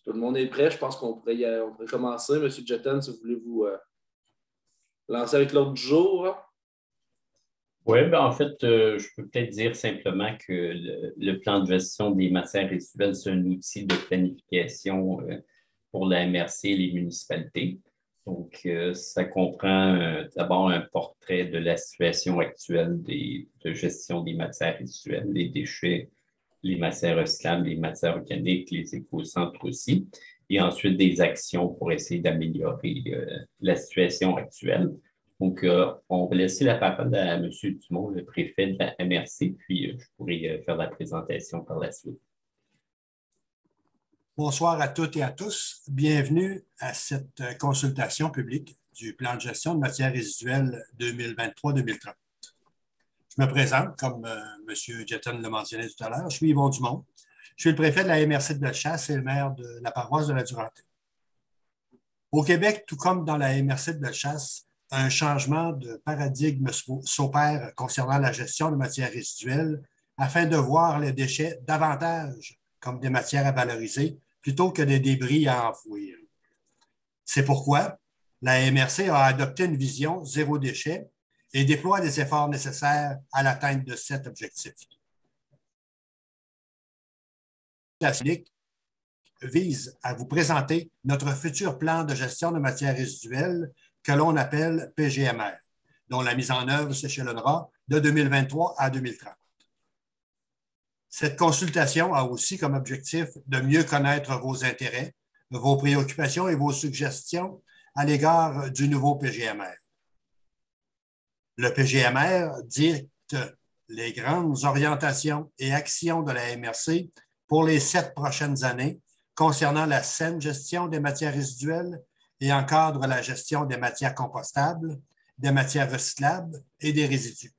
Tout le monde est prêt. Je pense qu'on pourrait commencer. Monsieur Jetten, si vous voulez vous lancer avec l'ordre du jour. Oui, en fait, je peux peut-être dire simplement que le plan de gestion des matières résiduelles, c'est un outil de planification pour la MRC et les municipalités. Donc, ça comprend d'abord un portrait de la situation actuelle de gestion des matières résiduelles, les déchets, les matières recyclables, les matières organiques, les éco-centres aussi, et ensuite des actions pour essayer d'améliorer la situation actuelle. Donc, on va laisser la parole à M. Dumont, le préfet de la MRC, puis je pourrai faire la présentation par la suite. Bonsoir à toutes et à tous. Bienvenue à cette consultation publique du plan de gestion de matières résiduelles 2023-2030. Je me présente, comme M. Jetten l'a mentionné tout à l'heure, je suis Yvon Dumont. Je suis le préfet de la MRC de Bellechasse et le maire de la paroisse de la Durantaye. Au Québec, tout comme dans la MRC de Bellechasse, un changement de paradigme s'opère concernant la gestion de matières résiduelles afin de voir les déchets davantage comme des matières à valoriser plutôt que des débris à enfouir. C'est pourquoi la MRC a adopté une vision zéro déchet et déploie les efforts nécessaires à l'atteinte de cet objectif. La clinique vise à vous présenter notre futur plan de gestion de matières résiduelles que l'on appelle PGMR, dont la mise en œuvre s'échelonnera de 2023 à 2030. Cette consultation a aussi comme objectif de mieux connaître vos intérêts, vos préoccupations et vos suggestions à l'égard du nouveau PGMR. Le PGMR dicte les grandes orientations et actions de la MRC pour les 7 prochaines années concernant la saine gestion des matières résiduelles et encadre la gestion des matières compostables, des matières recyclables et des résidus.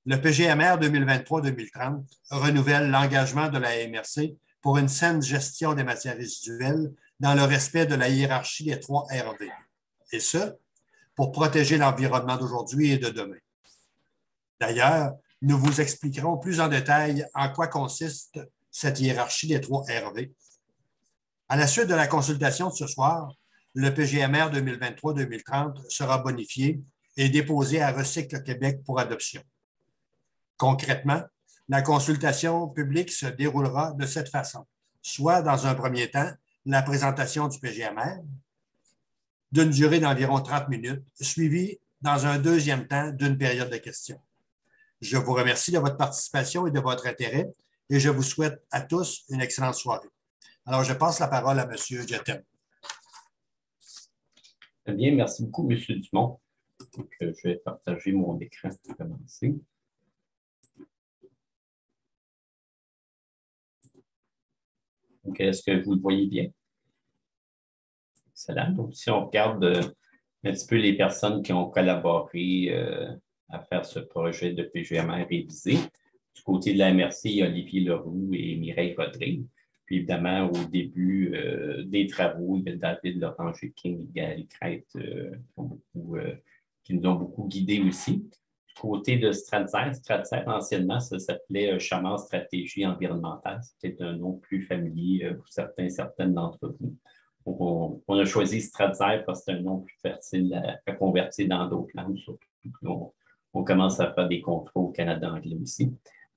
Le PGMR 2023-2030 renouvelle l'engagement de la MRC pour une saine gestion des matières résiduelles dans le respect de la hiérarchie des 3 RV, et ce, pour protéger l'environnement d'aujourd'hui et de demain. D'ailleurs, nous vous expliquerons plus en détail en quoi consiste cette hiérarchie des 3 RV. À la suite de la consultation de ce soir, le PGMR 2023-2030 sera bonifié et déposé à Recycle Québec pour adoption. Concrètement, la consultation publique se déroulera de cette façon, soit dans un premier temps, la présentation du PGMR, d'une durée d'environ 30 minutes, suivie dans un deuxième temps d'une période de questions. Je vous remercie de votre participation et de votre intérêt et je vous souhaite à tous une excellente soirée. Alors, je passe la parole à M. Jetten. Très bien, merci beaucoup, M. Dumont. Donc, je vais partager mon écran pour commencer. Donc, est-ce que vous le voyez bien? Excellent. Donc, si on regarde un petit peu les personnes qui ont collaboré à faire ce projet de PGMR révisé, du côté de la MRC, il y a Olivier Leroux et Mireille Rodrigue. Puis évidemment, au début des travaux, il y a David Loranger-King et Gaël Crête qui nous ont beaucoup guidés aussi. Du côté de Stratzer, anciennement, ça s'appelait Chaman Stratégie environnementale. C'était un nom plus familier pour certaines d'entre vous. Donc, on a choisi Stratzer parce que c'est un nom plus facile à convertir dans d'autres langues, surtout qu'on commence à faire des contrats au Canada anglais aussi.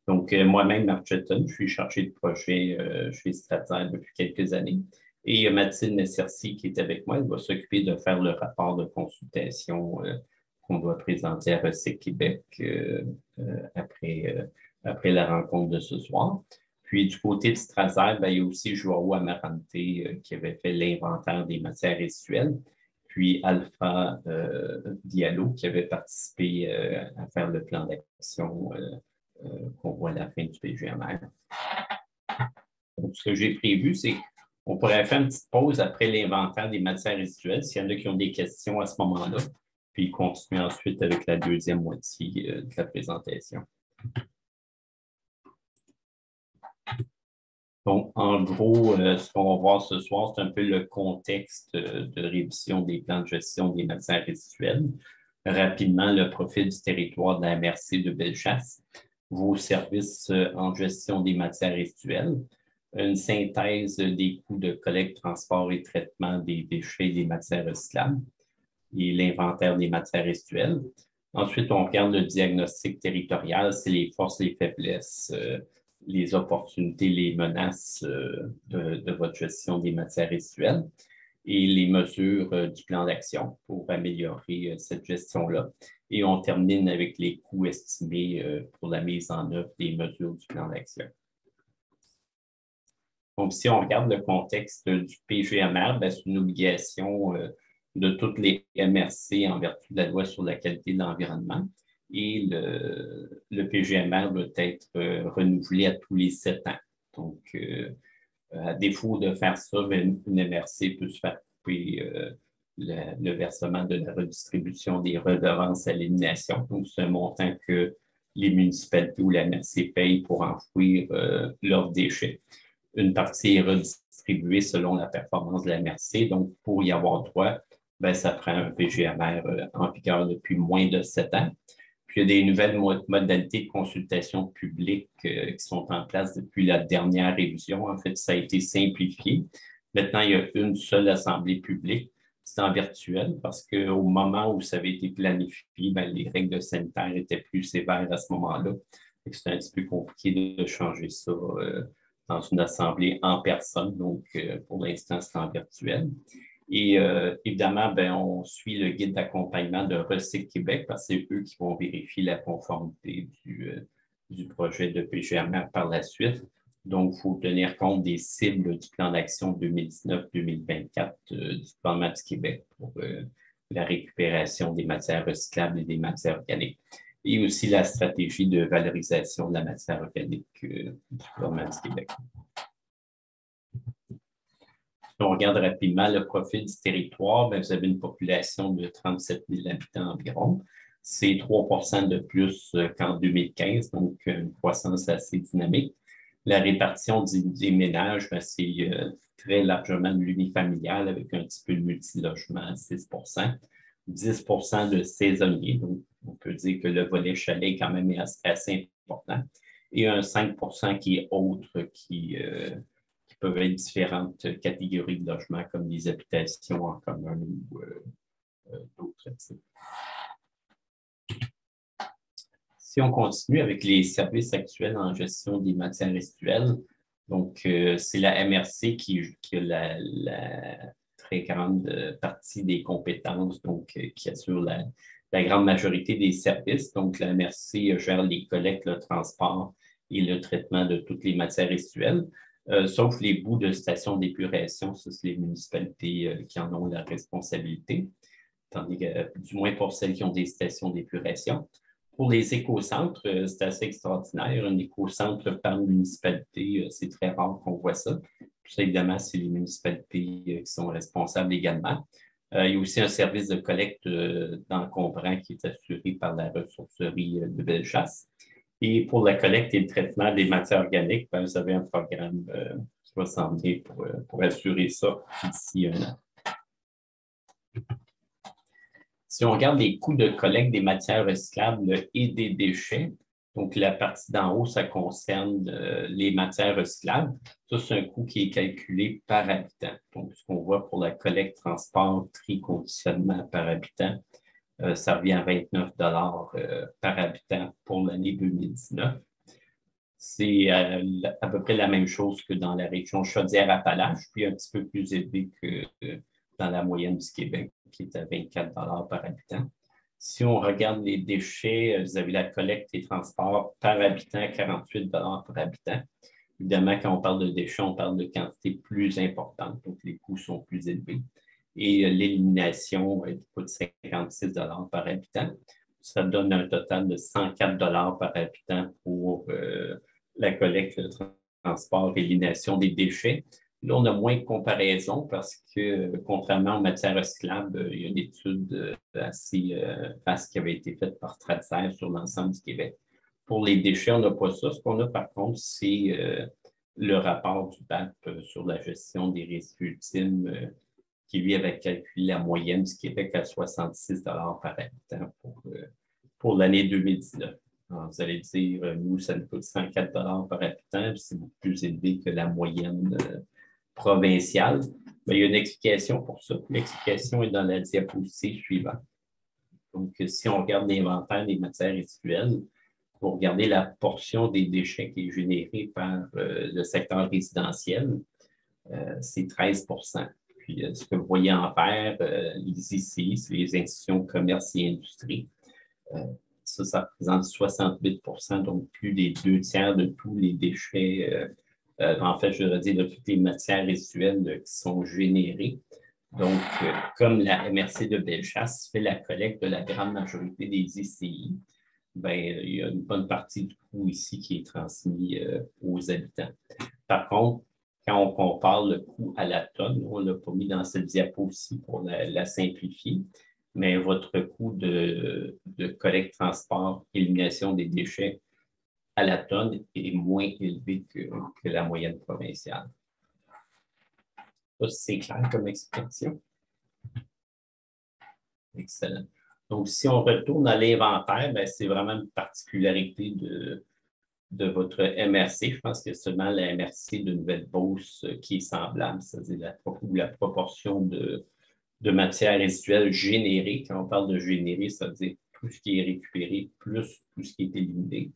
Donc, moi-même, Marc Jetten, je suis chargé de projet chez Stratzer depuis quelques années. Et Mathilde Messercy, qui est avec moi, elle va s'occuper de faire le rapport de consultation qu'on doit présenter à Recycle Québec après la rencontre de ce soir. Puis, du côté de Stratzer, il y a aussi Joao Amarante qui avait fait l'inventaire des matières résiduelles. Puis, Alpha Diallo qui avait participé à faire le plan d'action qu'on voit à la fin du PGMR. Donc, ce que j'ai prévu, c'est qu'on pourrait faire une petite pause après l'inventaire des matières résiduelles, s'il y en a qui ont des questions à ce moment-là, puis continuer ensuite avec la deuxième moitié de la présentation. Donc, en gros, ce qu'on va voir ce soir, c'est un peu le contexte de révision des plans de gestion des matières résiduelles. Rapidement, le profil du territoire de la MRC de Bellechasse, vos services en gestion des matières résiduelles, une synthèse des coûts de collecte, transport et traitement des déchets et des matières recyclables et l'inventaire des matières résiduelles. Ensuite, on regarde le diagnostic territorial, c'est les forces, les faiblesses, les opportunités, les menaces de votre gestion des matières résiduelles et les mesures du plan d'action pour améliorer cette gestion-là. Et on termine avec les coûts estimés pour la mise en œuvre des mesures du plan d'action. Donc, si on regarde le contexte du PGMR, c'est une obligation de toutes les MRC en vertu de la loi sur la qualité de l'environnement. Et le PGMR doit être renouvelé à tous les 7 ans. Donc, à défaut de faire ça, une MRC peut se faire couper le versement de la redistribution des redevances à l'élimination. Donc, c'est un montant que les municipalités ou la MRC payent pour enfouir leurs déchets. Une partie est redistribuée selon la performance de la MRC. Donc, pour y avoir droit, ça prend un PGMR en vigueur depuis moins de 7 ans. Puis, il y a des nouvelles modalités de consultation publique qui sont en place depuis la dernière révision. En fait, ça a été simplifié. Maintenant, il y a une seule assemblée publique. C'est en virtuel parce qu'au moment où ça avait été planifié, les règles sanitaires étaient plus sévères à ce moment-là. C'est un petit peu compliqué de changer ça dans une assemblée en personne. Donc, pour l'instant, c'est en virtuel. Et évidemment, on suit le guide d'accompagnement de Recyc Québec parce que c'est eux qui vont vérifier la conformité du projet de PGMR par la suite. Donc, il faut tenir compte des cibles du plan d'action 2019-2024 du gouvernement du Québec pour la récupération des matières recyclables et des matières organiques. Et aussi la stratégie de valorisation de la matière organique du gouvernement du Québec. Si on regarde rapidement le profil du territoire, vous avez une population de 37 000 habitants environ. C'est 3 % de plus qu'en 2015, donc une croissance assez dynamique. La répartition des ménages, c'est très largement de l'unifamilial avec un petit peu de multilogement à 6 %, 10 % de saisonniers. Donc, on peut dire que le volet chalet quand même est assez important. Et un 5 % qui est autre, qui peuvent être différentes catégories de logements comme les habitations en commun ou d'autres types. Si on continue avec les services actuels en gestion des matières résiduelles, donc c'est la MRC qui a la très grande partie des compétences, donc qui assure la grande majorité des services. Donc la MRC gère les collectes, le transport et le traitement de toutes les matières résiduelles. Sauf les bouts de stations d'épuration, ça c'est les municipalités qui en ont la responsabilité, tandis que, du moins pour celles qui ont des stations d'épuration. Pour les écocentres, c'est assez extraordinaire. Un écocentre par municipalité, c'est très rare qu'on voit ça. Puis ça, évidemment, c'est les municipalités qui sont responsables également. Il y a aussi un service de collecte d'encombrants qui est assuré par la ressourcerie de Bellechasse. Et pour la collecte et le traitement des matières organiques, vous avez un programme qui va s'en venir pour assurer ça d'ici 1 an. Si on regarde les coûts de collecte des matières recyclables et des déchets, donc la partie d'en haut, ça concerne les matières recyclables. Ça, c'est un coût qui est calculé par habitant. Donc, ce qu'on voit pour la collecte, transport, tri, conditionnement par habitant, ça revient à 29 $ par habitant pour l'année 2019. C'est à peu près la même chose que dans la région Chaudière-Appalaches, puis un petit peu plus élevé que dans la moyenne du Québec, qui est à 24 $ par habitant. Si on regarde les déchets, vous avez la collecte et transport par habitant, 48 $ par habitant. Évidemment, quand on parle de déchets, on parle de quantités plus importantes, donc les coûts sont plus élevés. Et l'élimination coûte 56 $ par habitant. Ça donne un total de 104 $ par habitant pour la collecte, le transport et l'élimination des déchets. Là, on a moins de comparaison parce que, contrairement aux matières recyclables, il y a une étude assez vaste qui avait été faite par Tradser sur l'ensemble du Québec. Pour les déchets, on n'a pas ça. Ce qu'on a, par contre, c'est le rapport du BAP sur la gestion des résidus ultimes qui, lui, avait calculé la moyenne du Québec à 66 $ par habitant pour l'année 2019. Alors, vous allez dire, nous, ça nous coûte 104 par habitant, c'est beaucoup plus élevé que la moyenne provinciale. Mais il y a une explication pour ça. L'explication est dans la diapositive suivante. Donc, si on regarde l'inventaire des matières résiduelles, pour regarder la portion des déchets qui est générée par le secteur résidentiel, c'est 13 %. Puis, ce que vous voyez en vert, les ICI, c'est les institutions de commerce et industrie. Ça représente 68 %, donc plus des 2 tiers de tous les déchets, en fait, je voudrais dire de toutes les matières résiduelles qui sont générées. Donc, comme la MRC de Bellechasse fait la collecte de la grande majorité des ICI, ben, il y a une bonne partie du coût ici qui est transmis aux habitants. Par contre, quand on compare le coût à la tonne, on ne l'a pas mis dans cette diapo aussi pour la simplifier, mais votre coût de collecte, transport, élimination des déchets à la tonne est moins élevé que la moyenne provinciale. Ça, c'est clair comme explication. Excellent. Donc, si on retourne à l'inventaire, c'est vraiment une particularité de votre MRC. Je pense que seulement la MRC de Nouvelle-Beauce qui est semblable, c'est-à-dire la proportion de matières résiduelles générées. Quand on parle de générer, ça veut dire tout ce qui est récupéré plus tout ce qui est éliminé.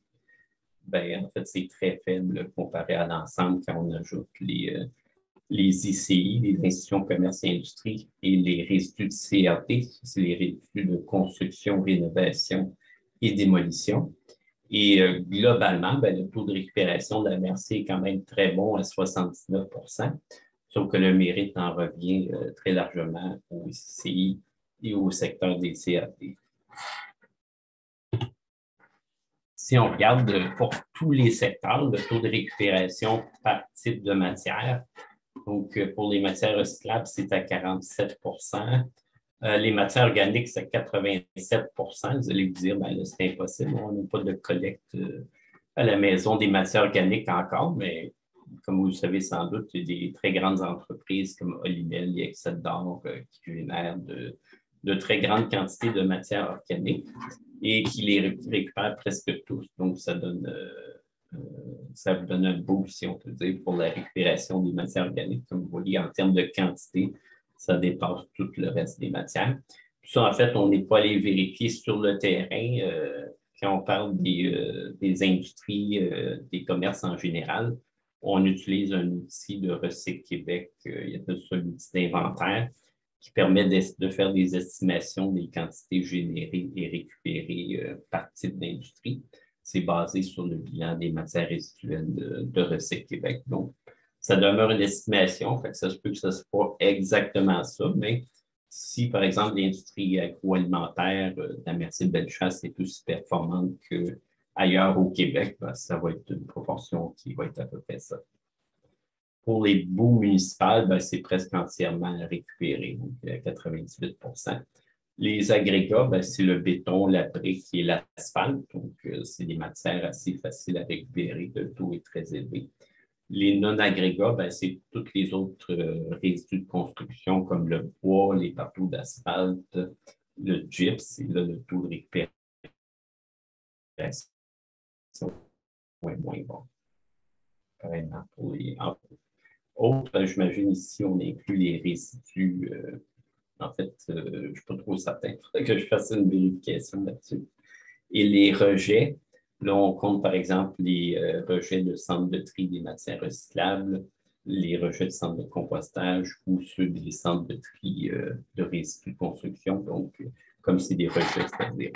En fait, c'est très faible comparé à l'ensemble quand on ajoute les ICI, les institutions de commerce et industrie, et les résidus de CRD, c'est les résidus de construction, rénovation et démolition. Et globalement, le taux de récupération de la MRC est quand même très bon à 79 %, sauf que le mérite en revient très largement aux ICI et au secteur des CRD. Si on regarde pour tous les secteurs, le taux de récupération par type de matière, donc pour les matières recyclables, c'est à 47 %. Les matières organiques, c'est à 87 %. Vous allez vous dire, là, c'est impossible, on n'a pas de collecte à la maison des matières organiques encore, mais comme vous le savez sans doute, il y a des très grandes entreprises comme Olimel et Excel d'Or qui génèrent de très grandes quantités de matières organiques et qui les récupèrent presque tous. Donc, ça vous donne un boost, si on peut dire, pour la récupération des matières organiques. Comme vous voyez, en termes de quantité, ça dépasse tout le reste des matières. Puis ça, en fait, on n'est pas allé vérifier sur le terrain. Quand on parle des industries, des commerces en général, on utilise un outil de Recyc Québec. Il y a un outil d'inventaire qui permet de faire des estimations des quantités générées et récupérées par type d'industrie. C'est basé sur le bilan des matières résiduelles de Recyc Québec. Donc, ça demeure une estimation, fait que ça se peut que ce ne soit pas exactement ça, mais si, par exemple, l'industrie agroalimentaire de la MRC de Bellechasse est aussi performante qu'ailleurs au Québec, ça va être une proportion qui va être à peu près ça. Pour les boues municipales, c'est presque entièrement récupéré, donc 98 %. Les agrégats, c'est le béton, la brique et l'asphalte, donc c'est des matières assez faciles à récupérer, le taux est très élevé. Les non-agrégats, c'est tous les autres résidus de construction comme le bois, les partout d'asphalte, le gyps, et là, le taux de récupération est moins bon. Carrément pour les autres, j'imagine ici, on inclut les résidus. En fait, je ne suis pas trop certain. Il faudrait que je fasse une vérification là-dessus. Et les rejets, là, on compte par exemple les rejets de centres de tri des matières recyclables, les rejets de centres de compostage ou ceux des centres de tri de résidus de construction. Donc, comme c'est des rejets, c'est-à-dire.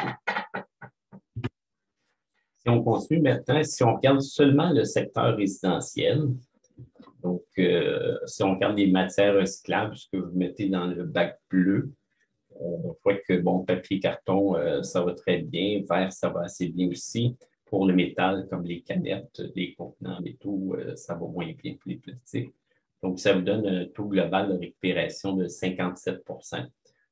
Si on continue maintenant, si on regarde seulement le secteur résidentiel, donc, si on regarde les matières recyclables, ce que vous mettez dans le bac bleu, on voit que, bon, papier, carton, ça va très bien. Verre, ça va assez bien aussi. Pour le métal, comme les canettes, les contenants métaux, ça va moins bien que les plastiques. Donc, ça vous donne un taux global de récupération de 57 %.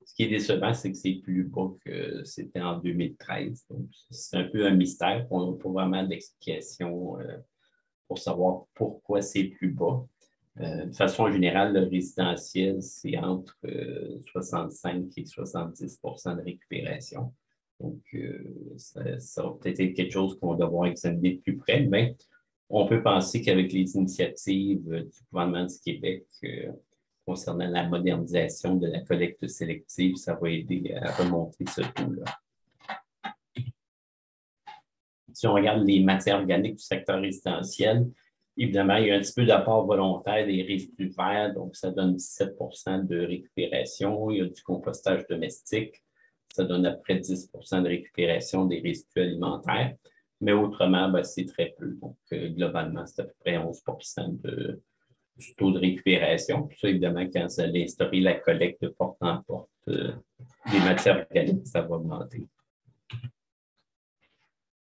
Ce qui est décevant, c'est que c'est plus bas que c'était en 2013. Donc, c'est un peu un mystère. On n'a pas vraiment d'explication pour savoir pourquoi c'est plus bas. De façon générale, le résidentiel, c'est entre 65 et 70 % de récupération. Donc, ça va peut-être être quelque chose qu'on va devoir examiner de plus près, mais on peut penser qu'avec les initiatives du gouvernement du Québec concernant la modernisation de la collecte sélective, ça va aider à remonter ce taux-là. Si on regarde les matières organiques du secteur résidentiel, évidemment, il y a un petit peu d'apport volontaire des résidus verts, donc ça donne 17 de récupération. Il y a du compostage domestique, ça donne à peu près 10 de récupération des résidus alimentaires. Mais autrement, ben, c'est très peu. Donc, globalement, c'est à peu près 11 du taux de récupération. Puis ça, évidemment, quand vous allez instaurer la collecte de porte en porte des matières organiques, ça va augmenter.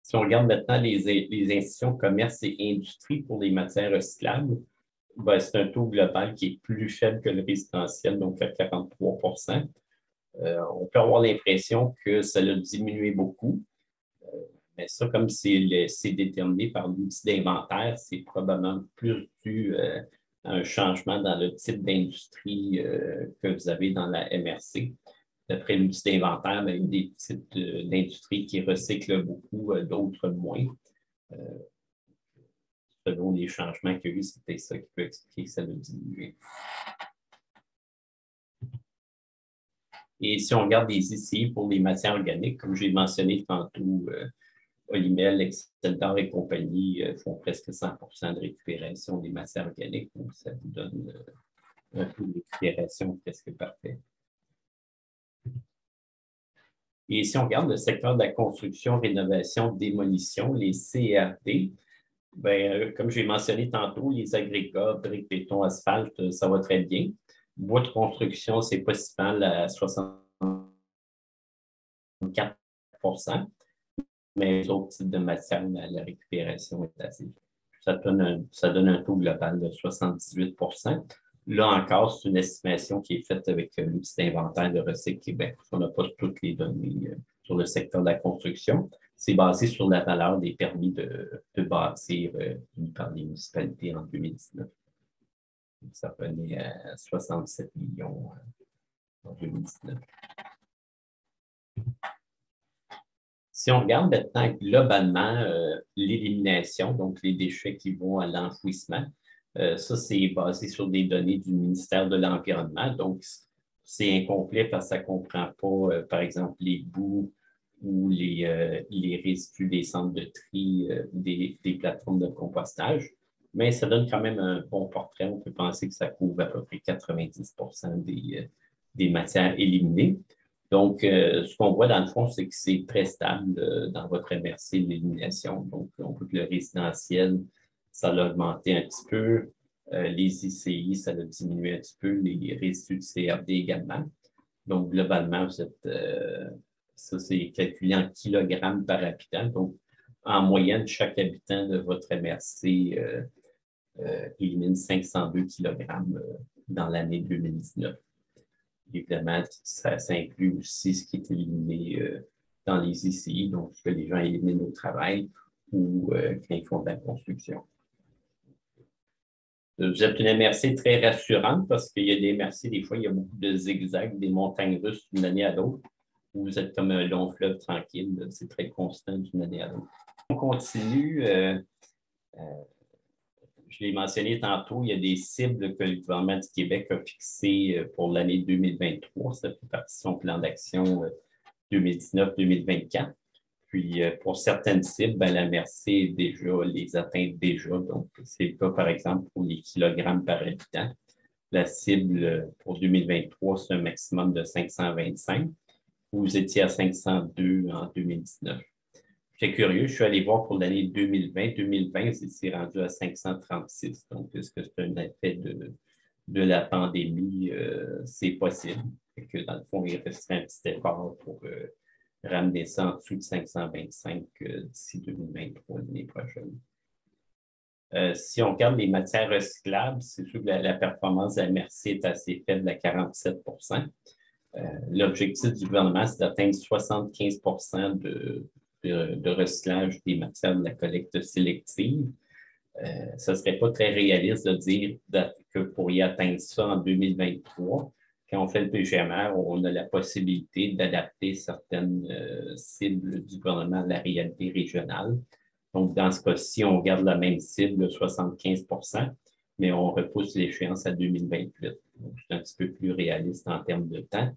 Si on regarde maintenant les institutions commerce et industrie pour les matières recyclables, ben, c'est un taux global qui est plus faible que le résidentiel, donc à 43 on peut avoir l'impression que ça a diminué beaucoup. Mais ça, comme c'est déterminé par l'outil d'inventaire, c'est probablement plus dû à un changement dans le type d'industrie que vous avez dans la MRC. D'après l'outil d'inventaire, il y a des types d'industries qui recyclent beaucoup, d'autres moins. Selon les changements qu'il y a eu, c'est peut-être ça qui peut expliquer que ça a diminué. Et si on regarde les ICI pour les matières organiques, comme j'ai mentionné tantôt, Olimel, Exceldor et compagnie font presque 100 de récupération des matières organiques. Donc, ça vous donne un taux de récupération presque parfait. Et si on regarde le secteur de la construction, rénovation, démolition, les CRD, ben, comme j'ai mentionné tantôt, les agrégats, briques, béton, asphalte, ça va très bien. Bois de construction, c'est pas si mal à 64 mais les autres types de matières, la récupération est assez. Ça donne un taux global de 78 Là encore, c'est une estimation qui est faite avec l'outil d'inventaire de Recyc Québec. On n'a pas toutes les données sur le secteur de la construction. C'est basé sur la valeur des permis de bâtir par les municipalités en 2019. Ça revenait à 67 millions en 2019. Si on regarde maintenant globalement l'élimination, donc les déchets qui vont à l'enfouissement, ça, c'est basé sur des données du ministère de l'Environnement. Donc, c'est incomplet parce que ça ne comprend pas, par exemple, les boues ou les résidus des centres de tri, des plateformes de compostage. Mais ça donne quand même un bon portrait. On peut penser que ça couvre à peu près 90 des matières éliminées. Donc, ce qu'on voit dans le fond, c'est que c'est très stable dans votre MRC, l'élimination. Donc, on voit que le résidentiel, ça a augmenté un petit peu. Les ICI, ça a diminué un petit peu. Les résidus de CRD également. Donc, globalement, ça, c'est calculé en kilogrammes par habitant. Donc, en moyenne, chaque habitant de votre MRC élimine 502 kilogrammes dans l'année 2019. Évidemment, ça inclut aussi ce qui est éliminé dans les ICI, donc ce que les gens éliminent au travail ou quand ils font de la construction. Vous êtes une MRC très rassurante parce qu'il y a des MRC, des fois, il y a beaucoup de zigzags, des montagnes russes d'une année à l'autre. Vous êtes comme un long fleuve tranquille, c'est très constant d'une année à l'autre. On continue. Je l'ai mentionné tantôt, il y a des cibles que le gouvernement du Québec a fixées pour l'année 2023. Ça fait partie de son plan d'action 2019-2024. Puis, pour certaines cibles, ben, la MRC les atteint déjà. Donc, c'est le cas, par exemple, pour les kilogrammes par habitant. La cible pour 2023, c'est un maximum de 525. Vous étiez à 502 en 2019. J'étais curieux, je suis allé voir pour l'année 2020. 2020, c'est rendu à 536. Donc, est-ce que c'est un effet de la pandémie? C'est possible. Et que dans le fond, il resterait un petit effort pour ramener ça en dessous de 525 d'ici 2023, l'année prochaine. Si on regarde les matières recyclables, c'est sûr que la performance de la MRC est assez faible à 47 L'objectif du gouvernement, c'est d'atteindre 75 de recyclage des matières de la collecte sélective. Ce ne serait pas très réaliste de dire que pour y atteindre ça en 2023, quand on fait le PGMR, on a la possibilité d'adapter certaines cibles du gouvernement à la réalité régionale. Donc, dans ce cas-ci, on garde la même cible, 75 mais on repousse l'échéance à 2028. Donc, c'est un petit peu plus réaliste en termes de temps.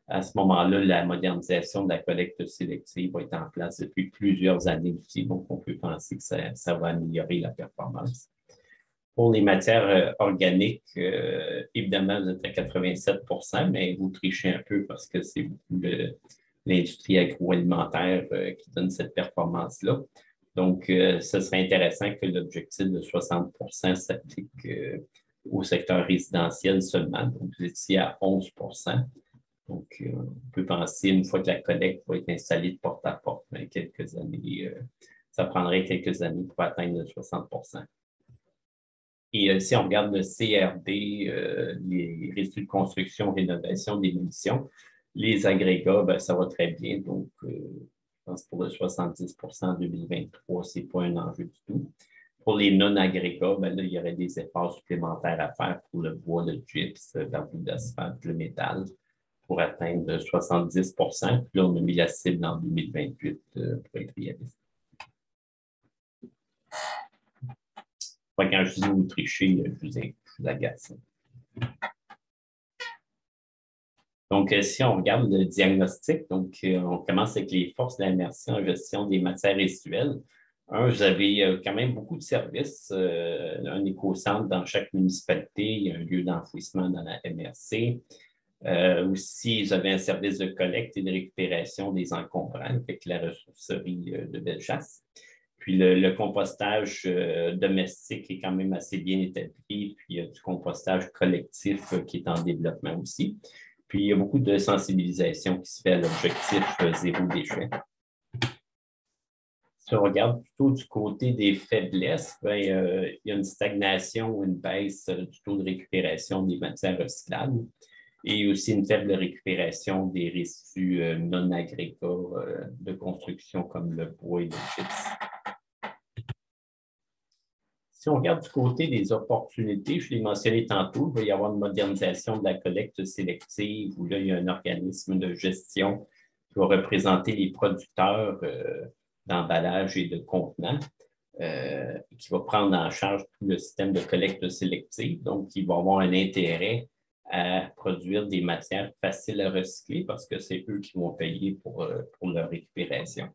À ce moment-là, la modernisation de la collecte sélective va être en place depuis plusieurs années aussi, donc on peut penser que ça va améliorer la performance. Pour les matières organiques, évidemment, vous êtes à 87 mais vous trichez un peu parce que c'est beaucoup l'industrie agroalimentaire qui donne cette performance-là. Donc, ce serait intéressant que l'objectif de 60 s'applique au secteur résidentiel seulement. Donc, vous étiez à 11 Donc, on peut penser, une fois que la collecte va être installée de porte à porte, mais quelques années, ça prendrait quelques années pour atteindre le 60 Et si on regarde le CRD, les résidus de construction, rénovation, démolition, les agrégats, ben, ça va très bien. Donc, je pense pour le 70 en 2023, ce n'est pas un enjeu du tout. Pour les non-agrégats, ben là, il y aurait des efforts supplémentaires à faire pour le bois, le gyps, l'argile d'asphalte, le métal, pour atteindre 70 Puis là, on a mis la cible en 2028 pour être réaliste. Quand je dis vous trichez, je vous agace. Donc, si on regarde le diagnostic, donc on commence avec les forces de la MRC en gestion des matières résiduelles. Vous avez quand même beaucoup de services, un éco-centre dans chaque municipalité, il y a un lieu d'enfouissement dans la MRC. Aussi, vous avez un service de collecte et de récupération des encombrants avec la ressourcerie de Bellechasse. Puis le compostage domestique est quand même assez bien établi. Puis il y a du compostage collectif qui est en développement aussi. Puis il y a beaucoup de sensibilisation qui se fait à l'objectif zéro déchet. Si on regarde plutôt du côté des faiblesses, ben, il y a une stagnation ou une baisse du taux de récupération des matières recyclables et aussi une faible récupération des résidus non agrégats de construction comme le bois et le gypse. Si on regarde du côté des opportunités, je l'ai mentionné tantôt, il va y avoir une modernisation de la collecte sélective où là, il y a un organisme de gestion qui va représenter les producteurs d'emballage et de contenants, qui va prendre en charge tout le système de collecte sélective. Donc, il va avoir un intérêt à produire des matières faciles à recycler parce que c'est eux qui vont payer pour leur récupération.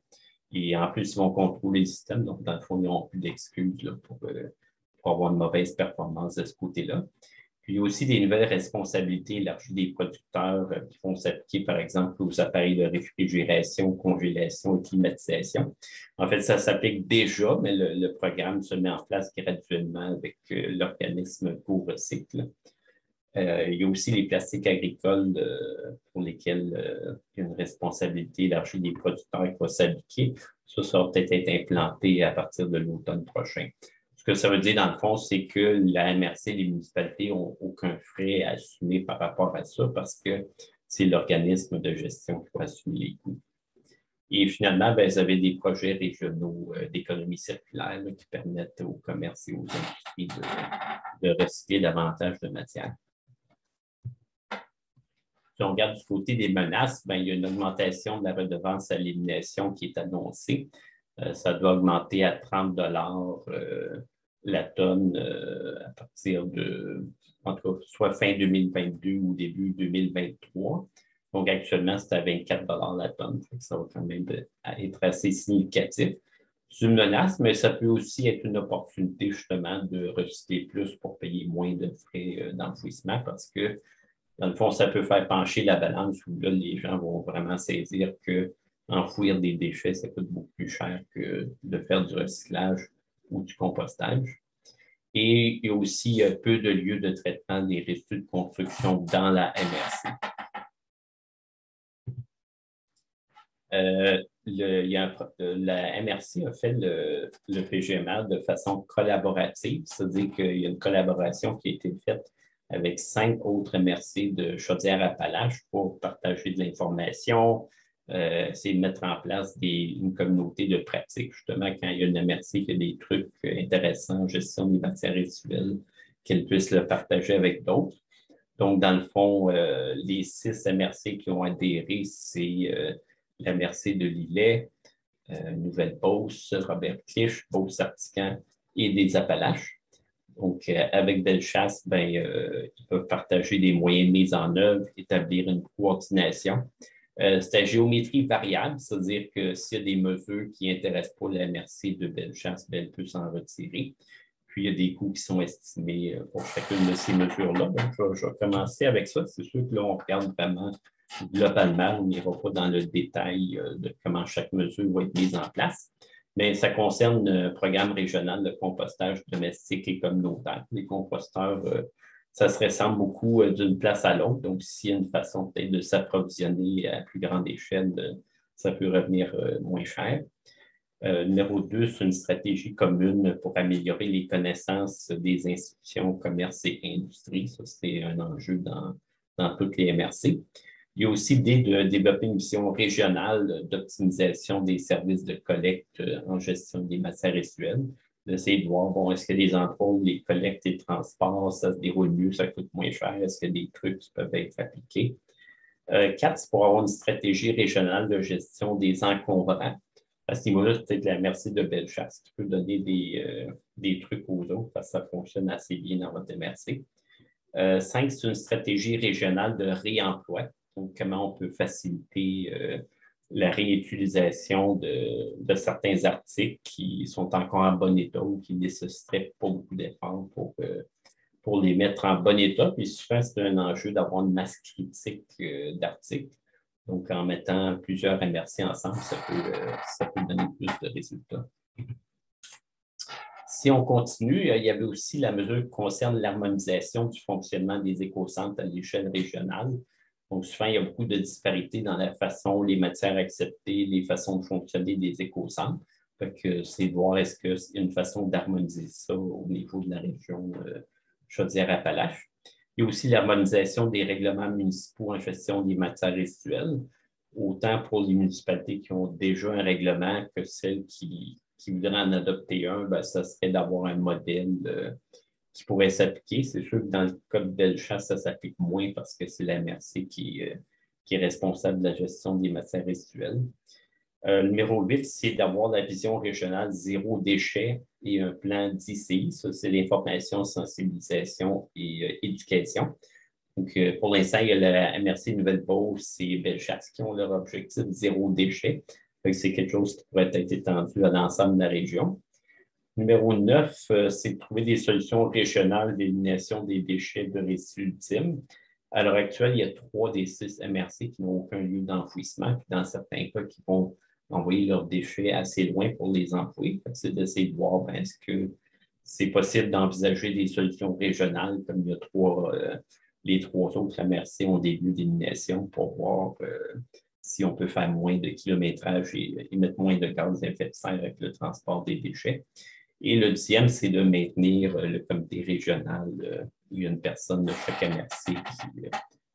Et en plus, ils vont contrôler le système. Donc, dans le fond, ils n'ont plus d'excuses pour avoir une mauvaise performance de ce côté-là. Puis, il y a aussi des nouvelles responsabilités élargies des producteurs qui vont s'appliquer, par exemple, aux appareils de réfrigération, congélation et climatisation. En fait, ça s'applique déjà, mais le programme se met en place graduellement avec l'organisme co-recycle. Il y a aussi les plastiques agricoles pour lesquels il y a une responsabilité élargie des producteurs qui va s'appliquer. Ça va peut-être être implanté à partir de l'automne prochain. Ce que ça veut dire, dans le fond, c'est que la MRC, les municipalités n'ont aucun frais à assumer par rapport à ça parce que c'est l'organisme de gestion qui va assumer les coûts. Et finalement, ben, vous avez des projets régionaux d'économie circulaire là, qui permettent aux commerces et aux industries de recycler davantage de matière. Si on regarde du côté des menaces, ben, il y a une augmentation de la redevance à l'élimination qui est annoncée. Ça doit augmenter à 30 la tonne à partir de, en tout cas, soit fin 2022 ou début 2023. Donc, actuellement, c'est à 24 la tonne. Ça va quand même être assez significatif. C'est une menace, mais ça peut aussi être une opportunité, justement, de recycler plus pour payer moins de frais d'enfouissement parce que, dans le fond, ça peut faire pencher la balance où là, les gens vont vraiment saisir que enfouir des déchets, ça coûte beaucoup plus cher que de faire du recyclage ou du compostage. Et il y a aussi peu de lieux de traitement des résidus de construction dans la MRC. La MRC a fait le PGMR de façon collaborative, c'est-à-dire qu'il y a une collaboration qui a été faite avec 5 autres MRC de Chaudière-Appalaches pour partager de l'information, essayer de mettre en place une communauté de pratique, justement, quand il y a une MRC qui a des trucs intéressants en gestion des matières résiduelles, qu'elle puisse le partager avec d'autres. Donc, dans le fond, les 6 MRC qui ont adhéré, c'est la MRC de Lillet, Nouvelle-Beauce, Robert-Clich, Beauce-Artican et des Appalaches. Donc, avec Bellechasse, ils peuvent partager des moyens de mise en œuvre, établir une coordination. C'est à géométrie variable, c'est-à-dire que s'il y a des mesures qui n'intéressent pas la MRC de Bellechasse, elle peut s'en retirer. Puis, il y a des coûts qui sont estimés pour chacune de ces mesures-là. Donc, je vais commencer avec ça. C'est sûr que là, on regarde vraiment globalement, on n'ira pas dans le détail de comment chaque mesure va être mise en place. Mais ça concerne le programme régional de compostage domestique et communautaire. Les composteurs, ça se ressemble beaucoup d'une place à l'autre. Donc, s'il y a une façon peut-être de s'approvisionner à plus grande échelle, ça peut revenir moins cher. Numéro 2, c'est une stratégie commune pour améliorer les connaissances des institutions, commerce et industrie. Ça, c'est un enjeu dans toutes les MRC. Il y a aussi l'idée de développer une vision régionale d'optimisation des services de collecte en gestion des matières résiduelles. D'essayer de voir, bon, est-ce que des endroits où les collectes et le transport, ça se déroule mieux, ça coûte moins cher, est-ce qu'il y a des trucs qui peuvent être appliqués? 4, c'est pour avoir une stratégie régionale de gestion des encombrants. À ce niveau-là, peut-être la MRC de Bellechasse qui peut donner des trucs aux autres parce que ça fonctionne assez bien dans votre MRC. 5, c'est une stratégie régionale de réemploi. Donc, comment on peut faciliter la réutilisation de certains articles qui sont encore en bon état ou qui ne nécessiteraient pas beaucoup d'efforts pour les mettre en bon état. Puis souvent, c'est un enjeu d'avoir une masse critique d'articles. Donc, en mettant plusieurs MRC ensemble, ça peut donner plus de résultats. Si on continue, il y avait aussi la mesure qui concerne l'harmonisation du fonctionnement des écocentres à l'échelle régionale. Donc, souvent, il y a beaucoup de disparités dans la façon, les matières acceptées, les façons de fonctionner des écocentres. C'est de voir est-ce qu'il y a une façon d'harmoniser ça au niveau de la région Chaudière-Appalaches. Il y a aussi l'harmonisation des règlements municipaux en gestion des matières résiduelles, autant pour les municipalités qui ont déjà un règlement que celles qui voudraient en adopter un, ça serait d'avoir un modèle qui pourrait s'appliquer. C'est sûr que dans le cas de Bellechasse, ça s'applique moins parce que c'est la MRC qui est responsable de la gestion des matières résiduelles. Numéro 8, c'est d'avoir la vision régionale zéro déchet et un plan d'ICI. Ça, c'est l'information, sensibilisation et éducation. Donc, pour l'instant, il y a la MRC Nouvelle-Beauce et Bellechasse qui ont leur objectif zéro déchet. C'est quelque chose qui pourrait être étendu à l'ensemble de la région. Numéro 9, c'est de trouver des solutions régionales d'élimination des déchets de résidus ultimes. À l'heure actuelle, il y a 3 des 6 MRC qui n'ont aucun lieu d'enfouissement, puis dans certains cas, qui vont envoyer leurs déchets assez loin pour les enfouir. C'est d'essayer de voir est-ce que c'est possible d'envisager des solutions régionales, comme il y a les 3 autres MRC ont des lieux d'élimination pour voir si on peut faire moins de kilométrage et émettre moins de gaz à effet de serre avec le transport des déchets. Et le 10e, c'est de maintenir le comité régional. Il y a une personne de chaque MRC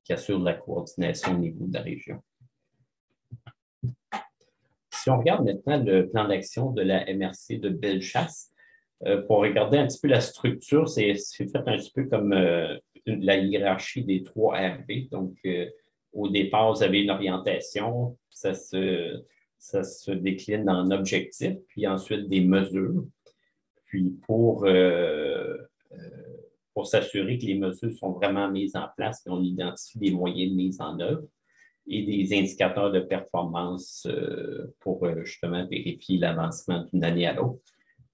qui assure la coordination au niveau de la région. Si on regarde maintenant le plan d'action de la MRC de Bellechasse, pour regarder un petit peu la structure, c'est fait un petit peu comme la hiérarchie des 3 RV. Donc, au départ, vous avez une orientation, ça se décline en objectifs, puis ensuite des mesures. Puis pour s'assurer que les mesures sont vraiment mises en place, on identifie des moyens de mise en œuvre et des indicateurs de performance pour justement vérifier l'avancement d'une année à l'autre.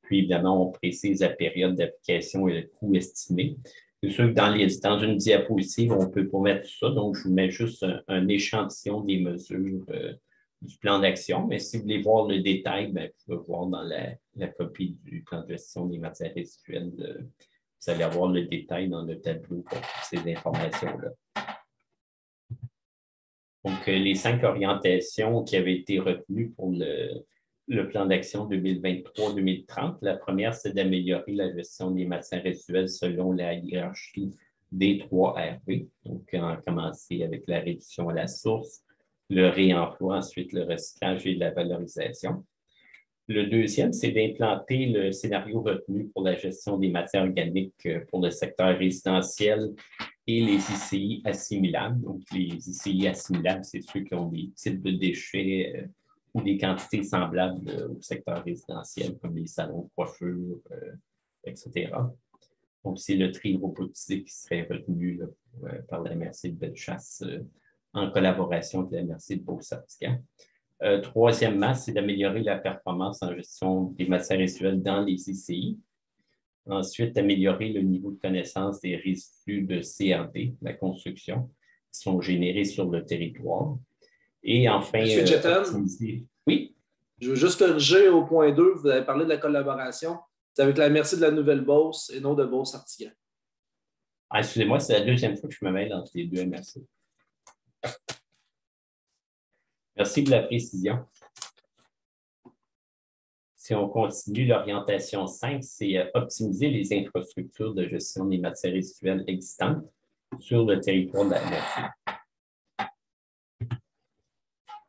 Puis évidemment, on précise la période d'application et le coût estimé. C'est sûr que dans une diapositive, on ne peut pas mettre tout ça, donc je vous mets juste un échantillon des mesures du plan d'action. Mais si vous voulez voir le détail, vous pouvez voir dans la copie du plan de gestion des matières résiduelles. Vous allez avoir le détail dans le tableau pour toutes ces informations-là. Donc, les 5 orientations qui avaient été retenues pour le plan d'action 2023-2030. La première, c'est d'améliorer la gestion des matières résiduelles selon la hiérarchie des 3 RV. Donc, en commencer avec la réduction à la source, le réemploi, ensuite le recyclage et la valorisation. Le deuxième, c'est d'implanter le scénario retenu pour la gestion des matières organiques pour le secteur résidentiel et les ICI assimilables. Donc, les ICI assimilables, c'est ceux qui ont des types de déchets ou des quantités semblables au secteur résidentiel, comme les salons de coiffure, etc. Donc, c'est le tri robotisé qui serait retenu là, par la MRC de Bellechasse en collaboration avec la MRC de Beauce-Sartiguan. Troisièmement, c'est d'améliorer la performance en gestion des matières résiduelles dans les ICI. Ensuite, améliorer le niveau de connaissance des résidus de CRD, la construction, qui sont générés sur le territoire. Et enfin, Monsieur Jetten, optimiser... Oui? Je veux juste corriger au point 2, vous avez parlé de la collaboration. C'est avec la MRC de la Nouvelle-Beauce et non de Beauce-Sartiguan. Ah, excusez-moi, c'est la deuxième fois que je me mêle entre les deux MRC. Merci de la précision. Si on continue, l'orientation 5, c'est optimiser les infrastructures de gestion des matières résiduelles existantes sur le territoire de la MRC.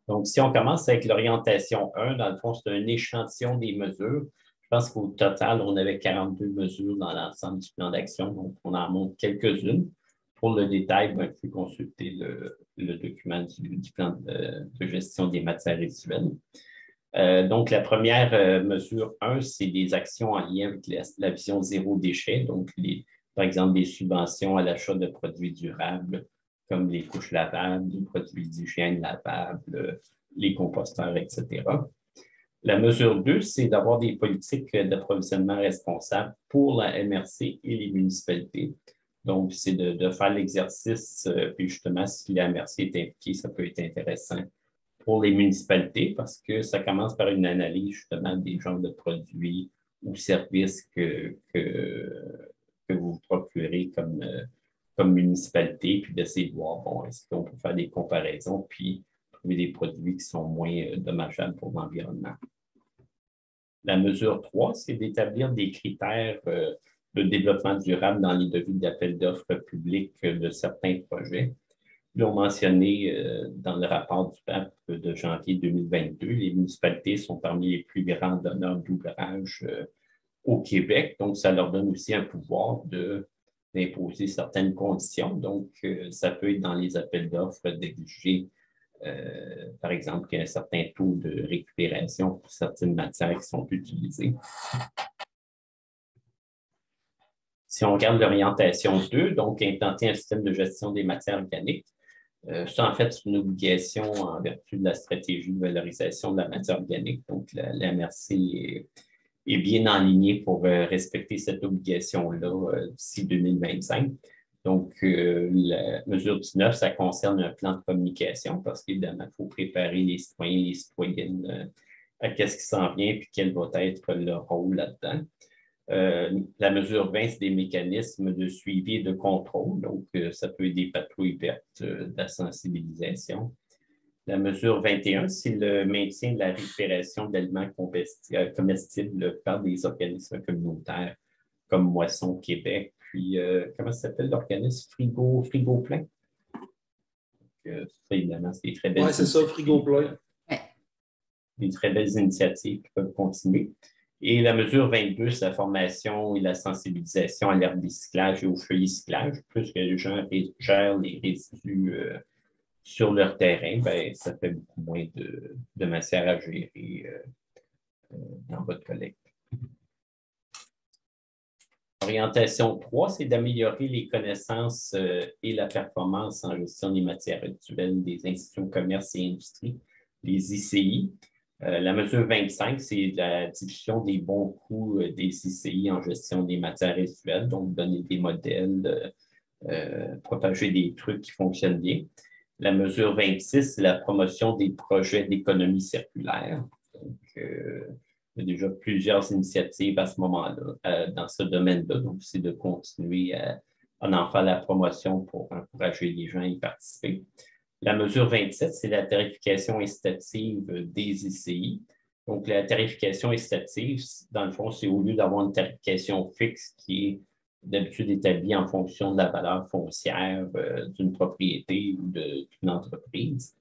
Donc, si on commence avec l'orientation 1, dans le fond, c'est un échantillon des mesures. Je pense qu'au total, on avait 42 mesures dans l'ensemble du plan d'action, donc on en montre quelques-unes. Pour le détail, il faut consulter le document du plan de gestion des matières résiduelles. Donc, la première mesure 1, c'est des actions en lien avec la vision zéro déchet, donc par exemple des subventions à l'achat de produits durables comme les couches lavables, les produits d'hygiène lavables, les composteurs, etc. La mesure 2, c'est d'avoir des politiques d'approvisionnement responsables pour la MRC et les municipalités. Donc, c'est de faire l'exercice, puis justement, si la MRC est impliquée, ça peut être intéressant pour les municipalités parce que ça commence par une analyse justement des genres de produits ou services que vous procurez comme municipalité, puis d'essayer de voir, bon, est-ce qu'on peut faire des comparaisons, puis trouver des produits qui sont moins dommageables pour l'environnement. La mesure 3, c'est d'établir des critères de développement durable dans les devis d'appel d'offres publics de certains projets. L'ont mentionné dans le rapport du PAP de janvier 2022, les municipalités sont parmi les plus grands donneurs d'ouvrage au Québec, donc ça leur donne aussi un pouvoir d'imposer certaines conditions. Donc, ça peut être dans les appels d'offres d'exiger, par exemple, qu'il y ait un certain taux de récupération pour certaines matières qui sont utilisées. Si on regarde l'orientation 2, donc implanter un système de gestion des matières organiques, ça, en fait, c'est une obligation en vertu de la stratégie de valorisation de la matière organique. Donc, la MRC est bien enlignée pour respecter cette obligation-là d'ici 2025. Donc, la mesure 19, ça concerne un plan de communication parce qu'évidemment, il faut préparer les citoyens et les citoyennes à qu'est-ce qui s'en vient et quel va être leur rôle là-dedans. La mesure 20, c'est des mécanismes de suivi et de contrôle. Donc, ça peut être des patrouilles vertes, de la sensibilisation. La mesure 21, c'est le maintien de la récupération d'aliments comestibles par des organismes communautaires comme Moisson Québec. Puis, comment ça s'appelle l'organisme? Frigo Plein. Donc, ça, évidemment, c'est des très belles initiatives. Oui, c'est ça, Frigo Plein. Des très belles initiatives qui peuvent continuer. Et la mesure 22, c'est la formation et la sensibilisation à l'herbicide et au feuillicide. Plus que les gens gèrent les résidus sur leur terrain, ben, ça fait beaucoup moins de matière à gérer dans votre collecte. Orientation 3, c'est d'améliorer les connaissances et la performance en gestion des matières actuelles des institutions de commerce et industrie, les ICI. La mesure 25, c'est la diffusion des bons coûts des ICI en gestion des matières résiduelles, donc donner des modèles, propager des trucs qui fonctionnent bien. La mesure 26, c'est la promotion des projets d'économie circulaire. Donc, il y a déjà plusieurs initiatives à ce moment-là, dans ce domaine-là. Donc, c'est de continuer à en faire la promotion pour encourager les gens à y participer. La mesure 27, c'est la tarification incitative des ICI. Donc, la tarification incitative, dans le fond, c'est au lieu d'avoir une tarification fixe qui est d'habitude établie en fonction de la valeur foncière d'une propriété ou d'une entreprise,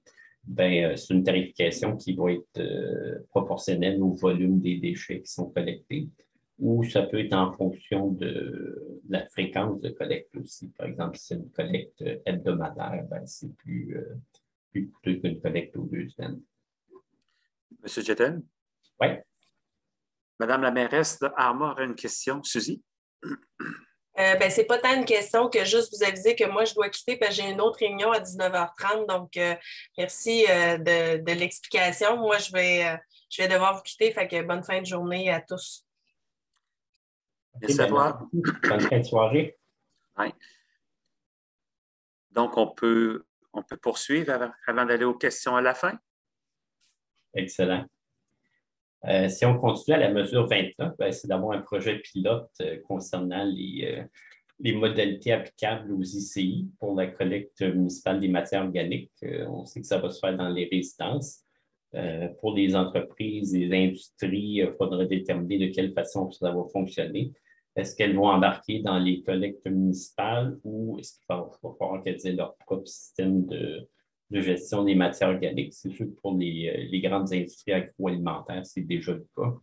ben, c'est une tarification qui va être proportionnelle au volume des déchets qui sont collectés. ou ça peut être en fonction de la fréquence de collecte aussi. Par exemple, si c'est une collecte hebdomadaire, ben, c'est plus coûteux qu'une collecte aux 2 semaines. Monsieur Jetten? Oui. Madame la mairesse de Armor a une question. Suzy? Ce n'est pas tant une question que juste vous aviser que moi, je dois quitter parce que j'ai une autre réunion à 19h30. Donc, merci de l'explication. Moi, je vais devoir vous quitter. Fait que bonne fin de journée à tous. Merci à toi. Bonne fin de soirée. Oui. Donc, on peut poursuivre avant d'aller aux questions à la fin. Excellent. Si on continue à la mesure 29, ben, c'est d'avoir un projet pilote concernant les modalités applicables aux ICI pour la collecte municipale des matières organiques. On sait que ça va se faire dans les résidences. Pour les entreprises et les industries, il faudra déterminer de quelle façon ça va fonctionner. Est-ce qu'elles vont embarquer dans les collectes municipales ou est-ce qu'il va falloir qu'elles aient leur propre système de gestion des matières organiques? C'est sûr que pour les grandes industries agroalimentaires, c'est déjà le cas.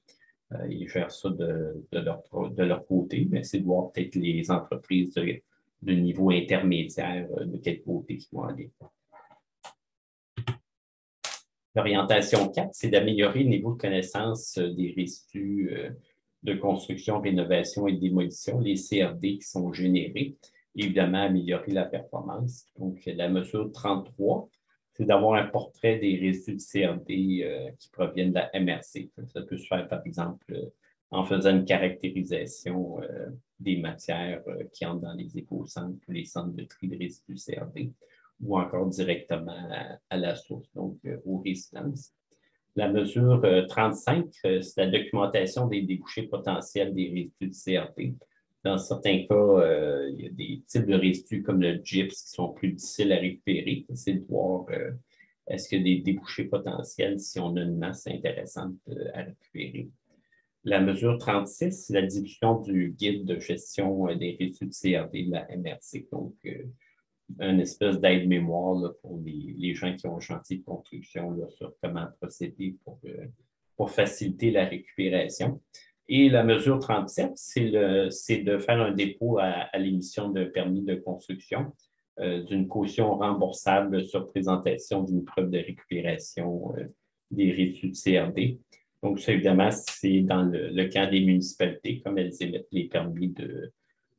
Ils gèrent ça de leur côté, mais c'est de voir peut-être les entreprises de niveau intermédiaire de quel côté ils vont aller. L'orientation 4, c'est d'améliorer le niveau de connaissance des résidus de construction, rénovation et démolition, les CRD qui sont générés. Évidemment, améliorer la performance. Donc, la mesure 33, c'est d'avoir un portrait des résidus de CRD qui proviennent de la MRC. Ça peut se faire, par exemple, en faisant une caractérisation des matières qui entrent dans les écocentres ou les centres de tri de résidus CRD, ou encore directement à la source, donc aux résidences. La mesure 35, c'est la documentation des débouchés potentiels des résidus de CRD. Dans certains cas, il y a des types de résidus comme le gypse qui sont plus difficiles à récupérer. C'est de voir est-ce qu'il y a des débouchés potentiels si on a une masse intéressante à récupérer. La mesure 36, c'est la division du guide de gestion des résidus de CRD de la MRC. Donc, une espèce d'aide-mémoire là, pour les gens qui ont un chantier de construction là, sur comment procéder pour faciliter la récupération. Et la mesure 37, c'est de faire un dépôt à l'émission d'un permis de construction d'une caution remboursable sur présentation d'une preuve de récupération des résidus de CRD. Donc, ça, évidemment, c'est dans le cas des municipalités, comme elles émettent les permis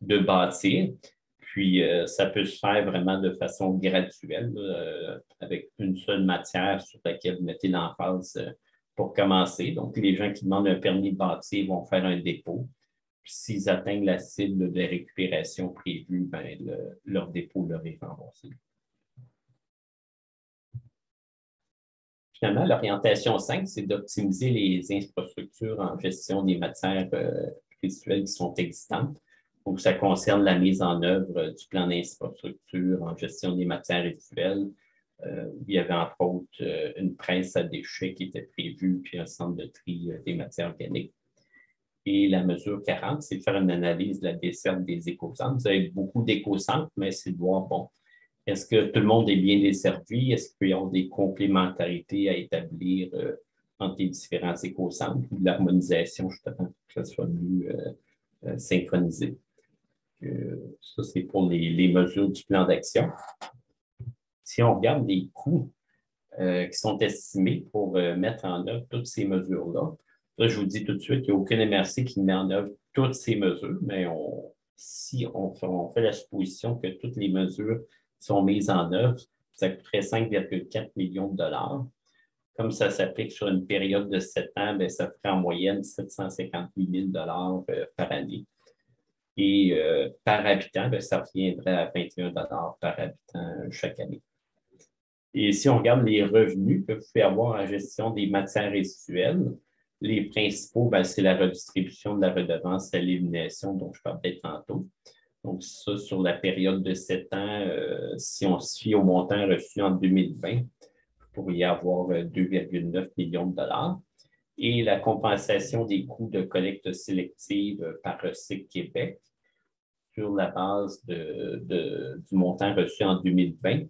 de bâtir. Puis, ça peut se faire vraiment de façon graduelle, avec une seule matière sur laquelle vous mettez l'emphase pour commencer. Donc, les gens qui demandent un permis de bâtir vont faire un dépôt. Puis, s'ils atteignent la cible de récupération prévue, ben, leur dépôt leur est remboursé. Finalement, l'orientation 5, c'est d'optimiser les infrastructures en gestion des matières résiduelles qui sont existantes. Donc, ça concerne la mise en œuvre du plan d'infrastructure en gestion des matières résiduelles. Il y avait entre autres une presse à déchets qui était prévue, puis un centre de tri des matières organiques. Et la mesure 40, c'est de faire une analyse de la desserte des écocentres. Vous avez beaucoup d'écocentres, mais c'est de voir, bon, est-ce que tout le monde est bien desservi? Est-ce qu'il peut y avoir des complémentarités à établir entre les différents écocentres ou de l'harmonisation, justement, pour que ça soit mieux synchronisé? Ça, c'est pour les mesures du plan d'action. Si on regarde les coûts qui sont estimés pour mettre en œuvre toutes ces mesures-là, là, je vous dis tout de suite qu'il n'y a aucune MRC qui met en œuvre toutes ces mesures, mais si on fait la supposition que toutes les mesures sont mises en œuvre, ça coûterait 5,4 millions de dollars. Comme ça s'applique sur une période de 7 ans, bien, ça ferait en moyenne 758 000 dollars par année. Et par habitant, bien, ça reviendrait à 21 dollars par habitant chaque année. Et si on regarde les revenus que vous pouvez avoir en gestion des matières résiduelles, les principaux, bien, c'est la redistribution de la redevance à l'élimination dont je parlais tantôt. Donc, ça, sur la période de 7 ans, si on se fie au montant reçu en 2020, vous pourriez avoir 2,9 millions de dollars. Et la compensation des coûts de collecte sélective par Recyc Québec sur la base du montant reçu en 2020,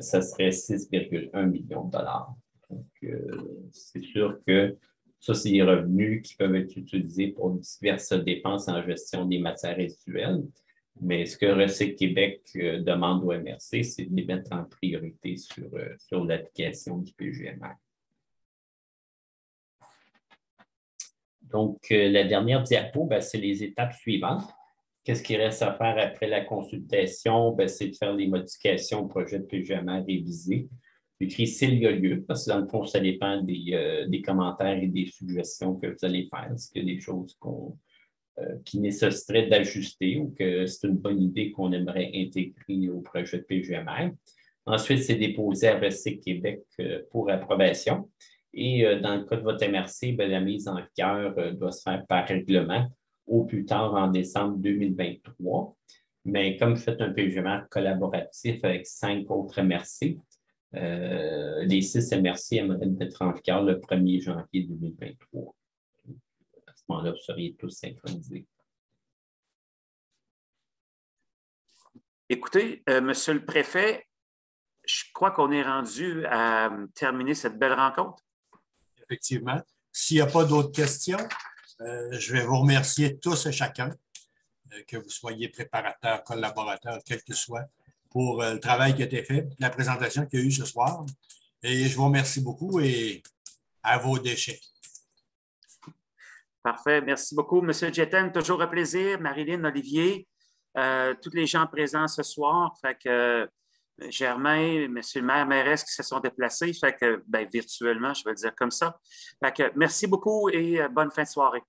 ça serait 6,1 millions de dollars. Donc, c'est sûr que Ça, c'est des revenus qui peuvent être utilisés pour diverses dépenses en gestion des matières résiduelles. Mais ce que Recycle Québec demande au MRC, c'est de les mettre en priorité sur l'application du PGMR. Donc, la dernière diapo, c'est les étapes suivantes. Qu'est-ce qui reste à faire après la consultation? C'est de faire les modifications au projet de PGMR révisé. J'écris s'il y a lieu, parce que dans le fond, ça dépend des commentaires et des suggestions que vous allez faire. Est-ce qu'il y a des choses qui nécessiteraient d'ajuster ou que c'est une bonne idée qu'on aimerait intégrer au projet de PGMR? Ensuite, c'est déposé à Recycle Québec pour approbation. Et dans le cas de votre MRC, la mise en vigueur doit se faire par règlement au plus tard en décembre 2023. Mais comme vous faites un PGMR collaboratif avec 5 autres MRC, les 6 MRC aimeraient être en vigueur le 1er janvier 2023. À ce moment-là, vous seriez tous synchronisés. Écoutez, Monsieur le Préfet, je crois qu'on est rendu à terminer cette belle rencontre. Effectivement. S'il n'y a pas d'autres questions, je vais vous remercier tous et chacun, que vous soyez préparateurs, collaborateurs, quel que soit, pour le travail qui a été fait, la présentation qu'il y a eu ce soir. Et je vous remercie beaucoup et à vos déchets. Parfait. Merci beaucoup, M. Jetten. Toujours un plaisir. Marilyn, Olivier, tous les gens présents ce soir. Fait que Germain, M. le maire, mairesse qui se sont déplacés. Fait que, virtuellement, je vais le dire comme ça. Fait que, merci beaucoup et bonne fin de soirée.